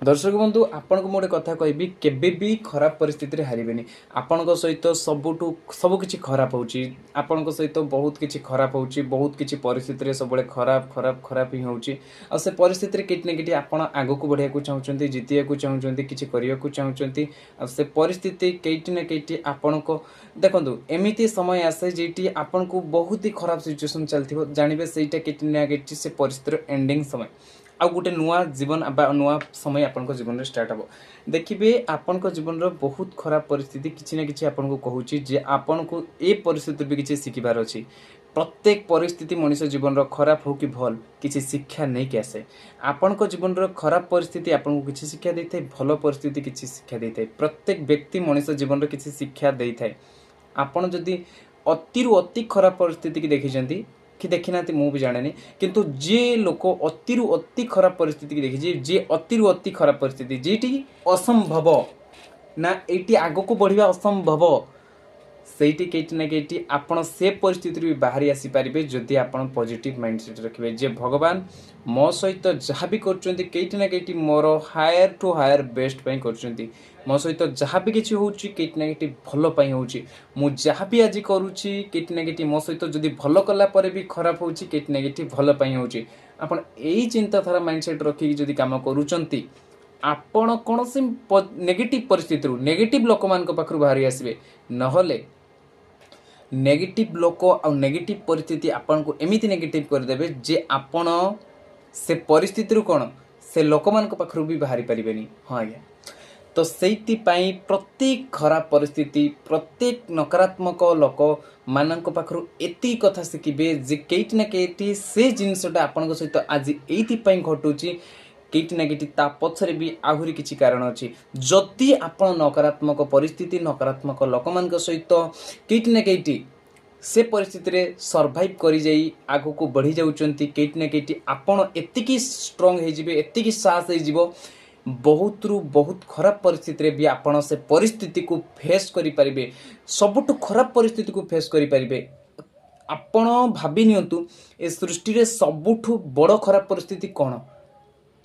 दर्शक बंधु आपण को मोटे कथा कहबी केबे भी खराब परिस्थिति रे हारिबेनी आपण सहित सब किछि खराब होउची आपण सहित बहुत किछि खराब होउची बहुत किछि परिस्थिति रे सबले खराब खराब खराब ही होउची आ से परिस्थिति रे किछि न किछि आपण आगो को बढ़िया को चाहउचंती जितिया को चाहउचंती किछि करिया को चाहउचंती आ से परिस्थिति केइटी न केइटी आपण को देखंतु एमिति समय आसे जेटी आपण को बहुत ही खराब सिचुएशन चलथिबो जानिबे सेटा किछि न किछि से परिस्थिति रे एंडिंग समय आ गोटे नुआ जीवन नुआ समय आपण जीवन स्टार्ट हम देखिए आपण जीवन बहुत खराब परिस्थिति किसी ना कि आपको कहूँ जे आपण को ए परिस्थिति भी किसी शिखिबार अच्छी प्रत्येक परिस्थिति मनुष्य जीवन खराब हो कि भल किसी शिक्षा नहीं कि आसे आपण जीवन खराब परिस्थिति आपको किसी शिक्षा दे था भल परिस्थिति किसी शिक्षा दे था प्रत्येक व्यक्ति मनुष्य जीवन किसी शिक्षा दे था आपण जदि अति अति खराब परिस्थिति की देखी कि देखी ना मु भी जाने किंतु जे लोक अति अति खराब परिस्थिति की देखी जे अति अति खराब परिस्थिति जेटी असंभव ना एटी आगो को बढ़िया असंभव सेठी केटी ना केटी आपण से परिस्थिति भी बाहरी आसी पारिबे जदि आपण पॉजिटिव माइंडसेट रखिबे जे भगवान मो सहित जहाँ भी करचंती केटी ना केटी मोर हायर टू हायर बेस्ट पई करचंती मो सहित जहाँ भी किसी होउची केटी ना केटी भलो पई होउची मु जहाँ भी आज करूची केटी ना केटी मो सहित जदि भलो कला परे भी खराब होउची केटी ना केटी भलो पई होउची आपण एई चिंताधारा माइंडसेट रखी जदि काम करूचंती आपण कोनोसी नेगेटिव परिस्थिति रु नेगेटिव लोक मान को पाखरु बाहरी आसीबे नहले नेगेटिव लोक आ नेगेटिव परिस्थिति आपन को एमिति नेगेटिव कर देबे जे आपण से परिस्थिति रु कोन से लोक मान को पाखरु भी बाहरी परिबेनी हां आज्ञा तो सेति पई प्रत्येक खराब परिस्थिति प्रत्येक नकारात्मक लोक मानक पाखरु एति कथा सिखिबे जे केइट ना केइटी से जिंसटा आपन सहित आज एति पई घटुची केटी ना केटी ता पछरे भी आहुरी किछि कारण अछि जति आपण नकारात्मक परिस्थिति नकारात्मक लोकमान सहित केटी ना केटी से परिस्थिति रे सर्वाइव करि जाई आगो को बढ़ी जाउचंती केटी ना केटी आपण एतिकी स्ट्रांग हे जिवे एतिकी साहस हे जिवो बहुत रु बहुत खराब परिस्थिति रे भी आपण से परिस्थिति को फेस करि परिबे सबटु खराब परिस्थिति को फेस करि परिबे आपण भाबी नियंतु ए सृष्टि रे सबटु बड़ खराब परिस्थिति कोन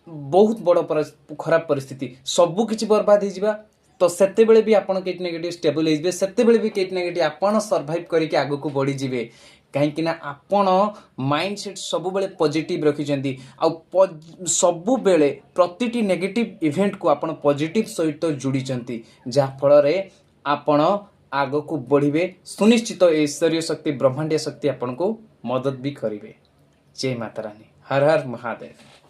बहुत बड़ खराब परिस्थिति सबू किछि बर्बाद हो जावा तो सेते बेले भी आपण केटी ना केटी स्टेबल हो सेते बेले भी केटी ना केटी आपण सर्वाइव करके आगो को बढ़ी जिवे कहीं ना आपण माइंडसेट सब बेले पॉजिटिव रखिछंती आ सब बेले प्रतिटी नेगेटिव इवेंट को आपण पॉजिटिव सहित जोड़ीछंती जा फल रे आपण आगो को बढ़िबे सुनिश्चित ईश्वरीय शक्ति ब्रह्मांडीय शक्ति आपण को मदद भी करिवे। जय माता रानी हर हर महादेव।